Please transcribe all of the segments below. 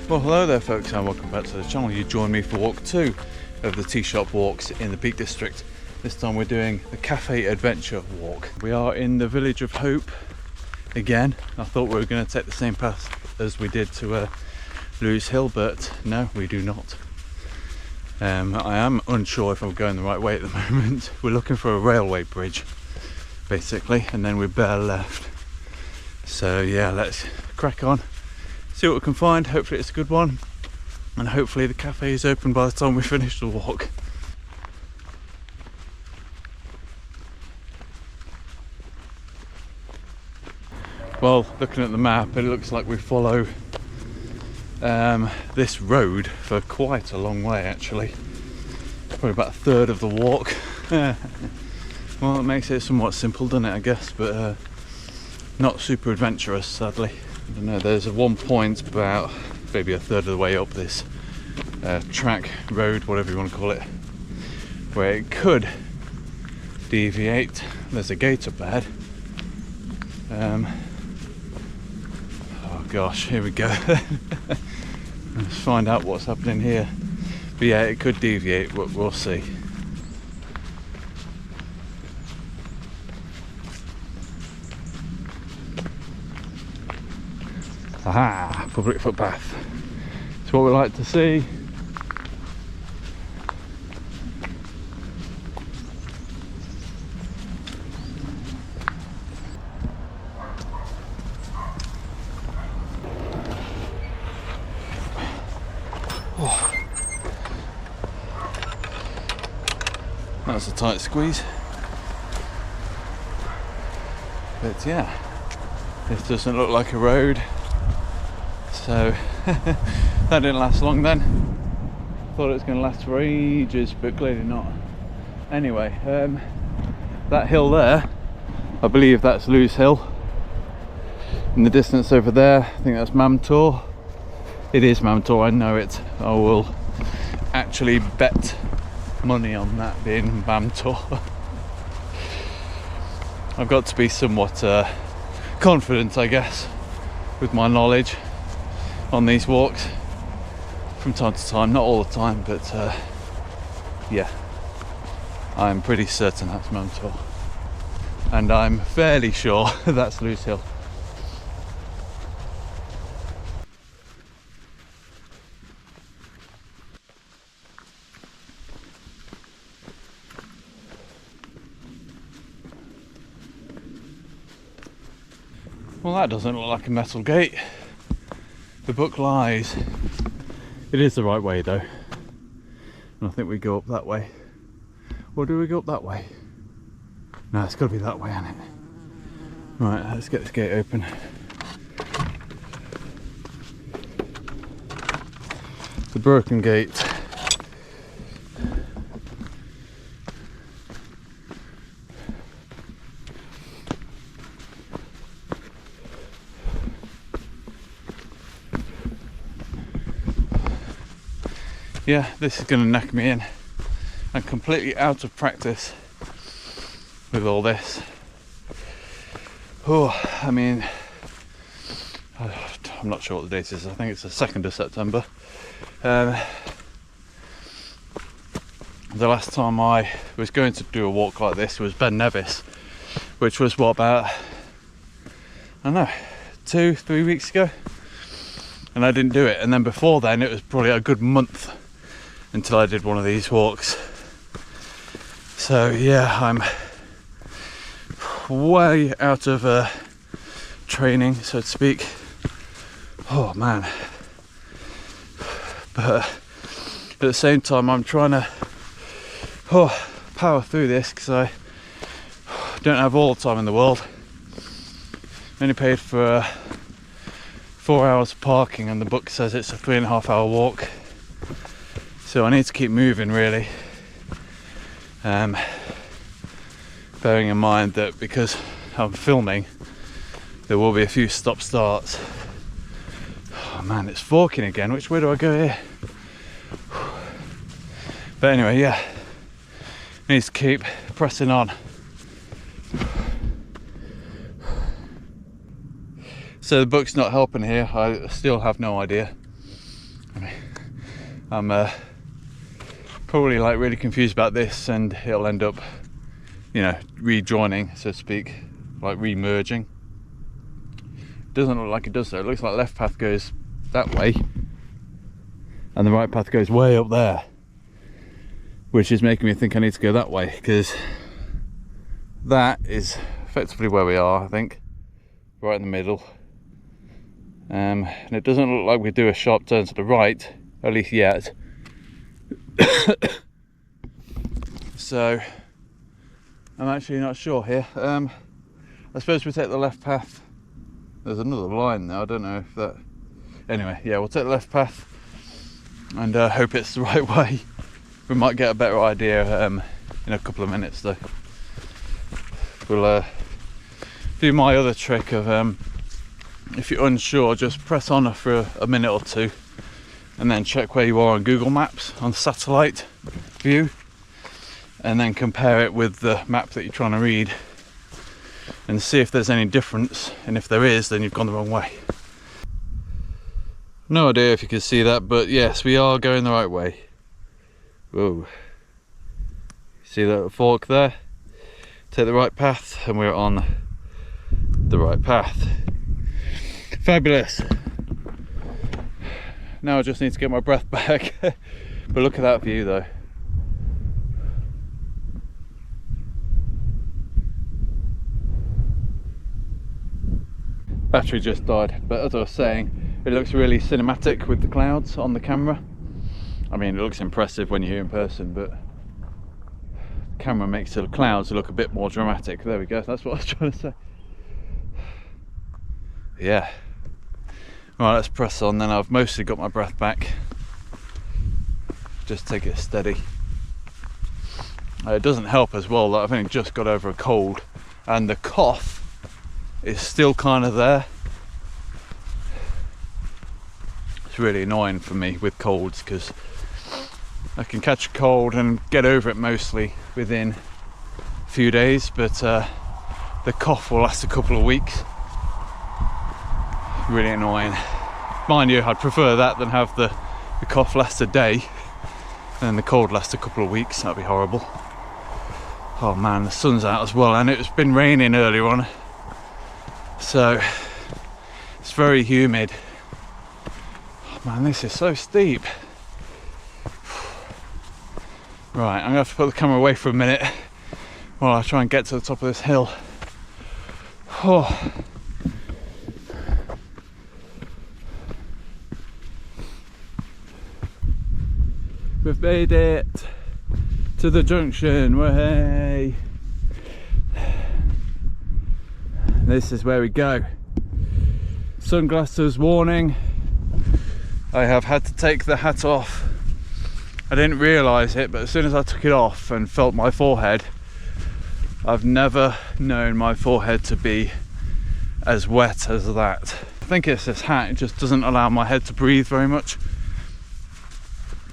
Well, hello there folks, and welcome back to the channel. You join me for walk 2 of the tea shop walks in the Peak District. This time we're doing the Café adventure walk. We are in the village of Hope again. I thought we were going to take the same path as we did to Lewis Hill, but no, we do not. I am unsure if I'm going the right way at the moment. We're looking for a railway bridge basically, and then we bear left. So yeah, let's crack on, see what we can find. Hopefully it's a good one, and hopefully the cafe is open by the time we finish the walk. Well, looking at the map, it looks like we follow this road for quite a long way actually. Probably about a third of the walk. Well, it makes it somewhat simple, doesn't it, I guess, but not super adventurous, sadly. I don't know, there's one point about maybe a third of the way up this track, road, whatever you want to call it, where it could deviate. There's a gate up ahead. Oh gosh, here we go. Let's find out what's happening here. But yeah, it could deviate, but we'll see. Aha, public footpath. It's what we like to see. Oh. That's a tight squeeze. But yeah, this doesn't look like a road. So that didn't last long then. Thought it was going to last for ages, but clearly not. Anyway, that hill there, I believe that's Lewis Hill. In the distance over there, I think that's Mamtor. It is Mamtor, I know it. I will actually bet money on that being Mamtor. I've got to be somewhat confident, I guess, with my knowledge on these walks from time to time, not all the time, but yeah, I'm pretty certain that's Mamtor, and I'm fairly sure that's Lewis Hill. Well, that doesn't look like a metal gate. The book lies. It is the right way though, and I think we go up that way. Or do we go up that way? No, it's got to be that way, hasn't it? Right, let's get this gate open. The broken gate. Yeah, this is going to knock me in. I'm completely out of practice with all this. Oh, I mean, I'm not sure what the date is. I think it's the 2nd of September. The last time I was going to do a walk like this was Ben Nevis, which was what, about, I don't know, 2-3 weeks ago, and I didn't do it. And then before then it was probably a good month until I did one of these walks. So yeah, I'm way out of training, so to speak. Oh man, but But at the same time, I'm trying to power through this because I don't have all the time in the world. I only paid for 4 hours of parking, and the book says it's a 3.5 hour walk. So I need to keep moving, really. Bearing in mind that because I'm filming, there will be a few stop starts. Oh man, it's forking again. Which way do I go here? But anyway, yeah, needs to keep pressing on. So the book's not helping here. I still have no idea. I mean, I'm probably like really confused about this, and it'll end up, you know, rejoining, so to speak, like re-merging. Doesn't look like it does though. It looks like left path goes that way and the right path goes way up there, which is making me think I need to go that way, because that is effectively where we are, I think, right in the middle. And it doesn't look like we do a sharp turn to the right, at least yet. So I'm actually not sure here. I suppose we take the left path. There's another line there, I don't know if that... Anyway, yeah, we'll take the left path and hope it's the right way. We might get a better idea in a couple of minutes though. We'll do my other trick of if you're unsure, just press on for a minute or two and then check where you are on Google Maps on satellite view, and then compare it with the map that you're trying to read and see if there's any difference, and if there is, then you've gone the wrong way. No idea if you can see that, but yes, we are going the right way. Whoa, see that fork there? Take the right path and we're on the right path. Fabulous. Now I just need to get my breath back. But look at that view though. Battery just died, but as I was saying, it looks really cinematic with the clouds on the camera. I mean, it looks impressive when you're here in person, but the camera makes the clouds look a bit more dramatic. There we go, that's what I was trying to say. Yeah. Right, let's press on then. I've mostly got my breath back. Just take it steady. It doesn't help as well that I've only just got over a cold, and the cough is still kind of there. It's really annoying for me with colds, because I can catch a cold and get over it mostly within a few days, but the cough will last a couple of weeks. Really annoying. Mind you, I'd prefer that than have the cough last a day and the cold last a couple of weeks. That'd be horrible. Oh man, the sun's out as well, and it's been raining earlier on, so it's very humid. Oh man, this is so steep. Right, I'm gonna have to put the camera away for a minute while I try and get to the top of this hill. Oh. We've made it to the junction. Way. This is where we go. Sunglasses warning. I have had to take the hat off. I didn't realise it, but as soon as I took it off and felt my forehead, I've never known my forehead to be as wet as that. I think it's this hat, it just doesn't allow my head to breathe very much.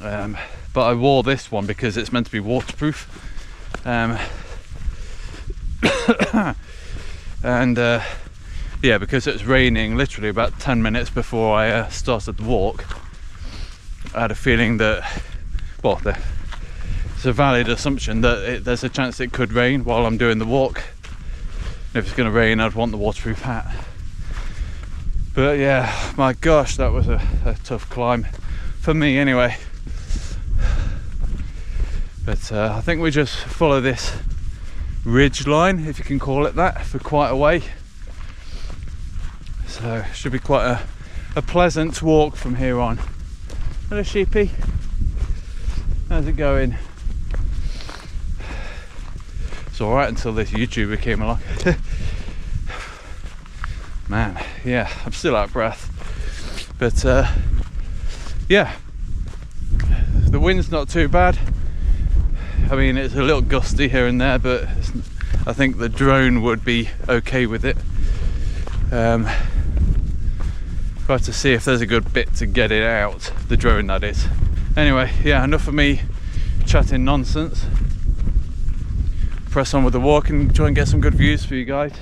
But I wore this one because it's meant to be waterproof. And yeah, because it was raining literally about 10 minutes before I started the walk, I had a feeling that, well, it's a valid assumption that there's a chance it could rain while I'm doing the walk. And if it's going to rain, I'd want the waterproof hat. But yeah, my gosh, that was a tough climb for me anyway. But I think we just follow this ridge line, if you can call it that, for quite a way. So it should be quite a pleasant walk from here on. Hello sheepy. How's it going? It's alright until this YouTuber came along. Man, yeah, I'm still out of breath. But yeah, the wind's not too bad. I mean, it's a little gusty here and there, but I think the drone would be okay with it. Try to see if there's a good bit to get it out, the drone that is. Anyway, yeah, enough of me chatting nonsense. Press on with the walk and try and get some good views for you guys.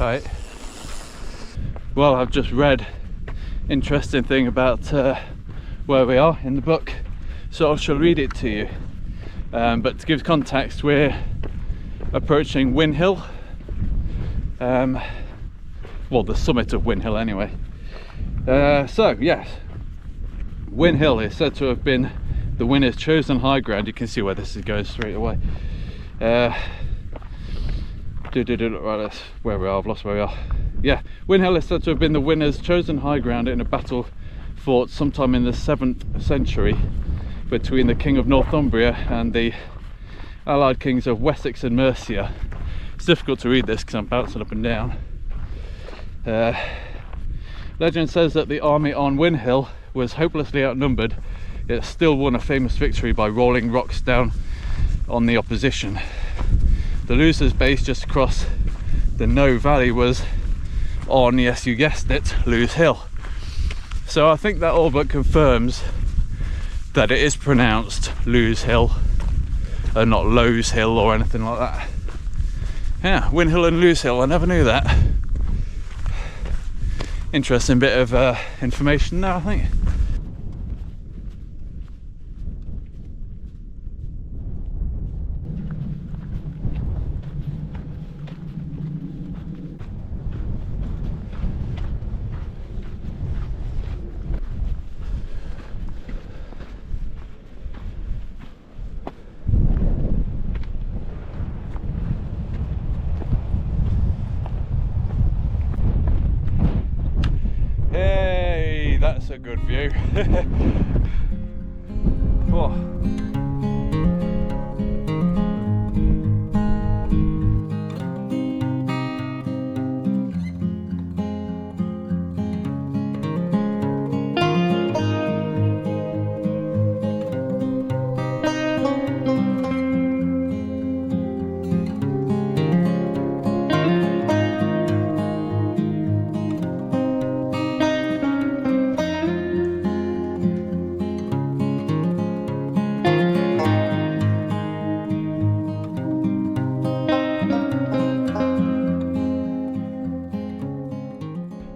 Right. Well, I've just read interesting thing about where we are in the book, so I shall read it to you. But to give context, we're approaching Win Hill. Well, the summit of Win Hill anyway. So yes, Win Hill is said to have been the winner's chosen high ground. You can see where this is going straight away. Right, that's where we are. I've lost where we are. Yeah, Win Hill is said to have been the winner's chosen high ground in a battle fought sometime in the 7th century between the King of Northumbria and the allied kings of Wessex and Mercia. It's difficult to read this because I'm bouncing up and down. Legend says that the army on Win Hill was hopelessly outnumbered, yet still won a famous victory by rolling rocks down on the opposition. The loser's base just across the No Valley was on, yes you guessed it, Lose Hill. So I think that all but confirms that it is pronounced Lose Hill and not Lose Hill or anything like that. Yeah, Win Hill and Lose Hill, I never knew that. Interesting bit of information now, I think. That's a good view. Whoa.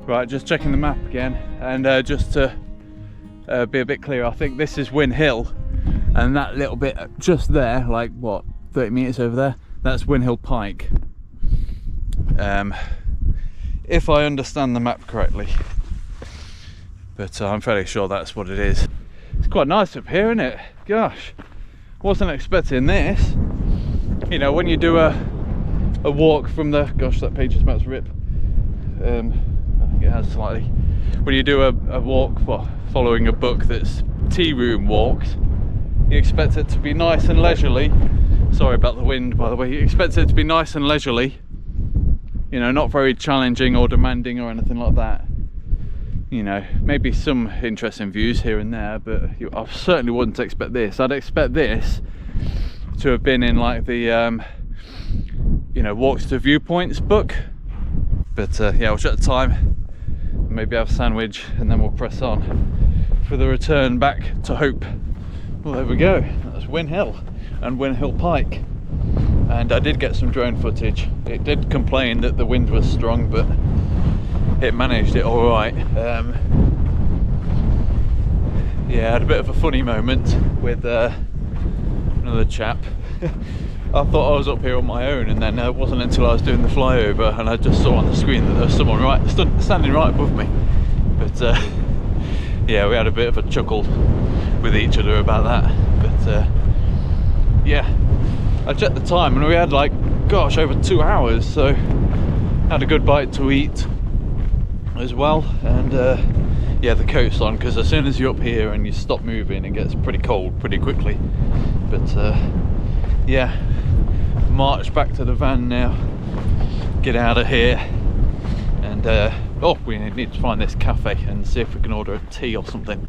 Right, just checking the map again, and just to be a bit clearer, I think this is Win Hill, and that little bit just there, like what, 30 metres over there, that's Win Hill Pike. If I understand the map correctly, but I'm fairly sure that's what it is. It's quite nice up here, isn't it? Gosh, wasn't expecting this. You know, when you do a walk from the, gosh, that page is about to rip. It has slightly. When you do a walk, well, following a book that's tea room walks, you expect it to be nice and leisurely. Sorry about the wind, by the way. You expect it to be nice and leisurely, you know, not very challenging or demanding or anything like that. You know, maybe some interesting views here and there, but I certainly wouldn't expect this. I'd expect this to have been in like the you know, Walks to Viewpoints book. But yeah, we'll check the time, maybe have a sandwich, and then we'll press on for the return back to Hope. Well, there we go. That's Win Hill and Win Hill Pike. And I did get some drone footage. It did complain that the wind was strong, but it managed it all right. Yeah, I had a bit of a funny moment with another chap. I thought I was up here on my own, and then it wasn't until I was doing the flyover and I just saw on the screen that there was someone standing right above me. But yeah, we had a bit of a chuckle with each other about that. But yeah, I checked the time and we had like, gosh, over 2 hours, so Had a good bite to eat as well, and yeah, the coat's on, because as soon as you're up here and you stop moving, it gets pretty cold pretty quickly. But yeah, march back to the van now, get out of here, and oh, we need to find this cafe and see if we can order a tea or something.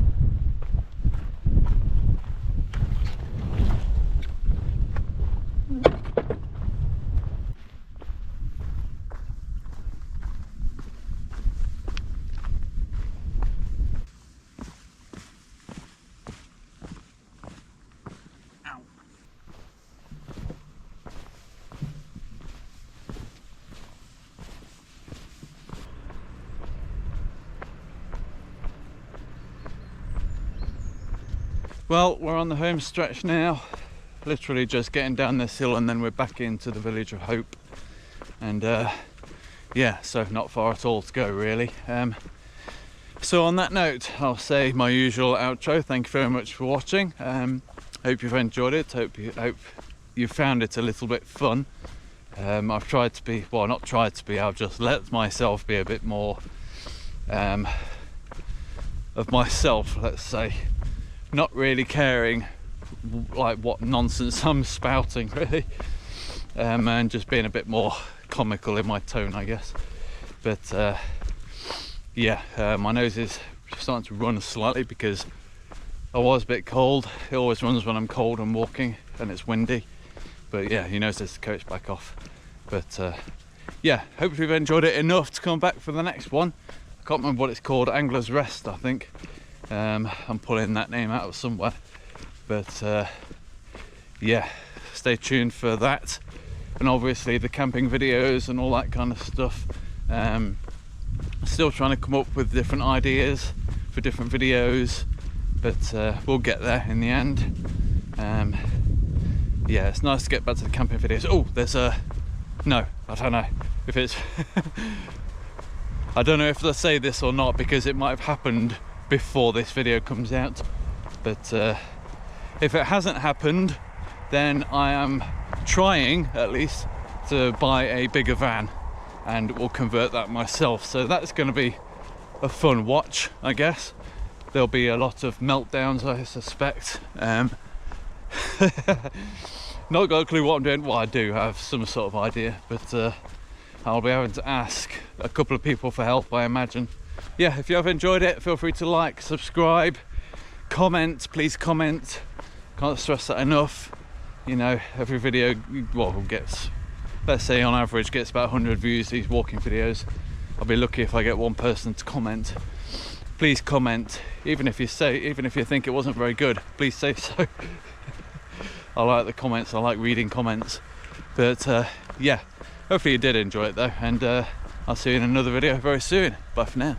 Well, we're on the home stretch now, literally just getting down this hill, and then we're back into the village of Hope. And yeah, so not far at all to go really. So on that note, I'll say my usual outro. Thank you very much for watching. Hope you've enjoyed it. Hope you found it a little bit fun. I've tried to be, well, not tried to be, I've just let myself be a bit more of myself, let's say. Not really caring like what nonsense I'm spouting really, and just being a bit more comical in my tone, I guess. But yeah, my nose is starting to run slightly because I was a bit cold. It always runs when I'm cold and walking and it's windy. But yeah, you notice the coat's back off. But yeah, hopefully you've enjoyed it enough to come back for the next one. I can't remember what it's called, Angler's Rest, I think. I'm pulling that name out of somewhere, but yeah, stay tuned for that, and obviously the camping videos and all that kind of stuff. Still trying to come up with different ideas for different videos, but we'll get there in the end. Yeah, it's nice to get back to the camping videos. Oh, there's a no, I don't know if it's I don't know if I say this or not, because it might have happened before this video comes out, but if it hasn't happened, then I am trying at least to buy a bigger van, and we'll convert that myself. So that's going to be a fun watch, I guess. There'll be a lot of meltdowns, I suspect. Not got a clue what I'm doing. Well, I do have some sort of idea, but I'll be having to ask a couple of people for help, I imagine. Yeah, if you have enjoyed it, feel free to like, subscribe, comment, please comment. Can't stress that enough. You know, every video, well, gets, let's say on average, gets about 100 views, these walking videos. I'll be lucky if I get one person to comment. Please comment, even if you think it wasn't very good, please say so. I like the comments, I like reading comments. But yeah, hopefully you did enjoy it though, and I'll see you in another video very soon. Bye for now.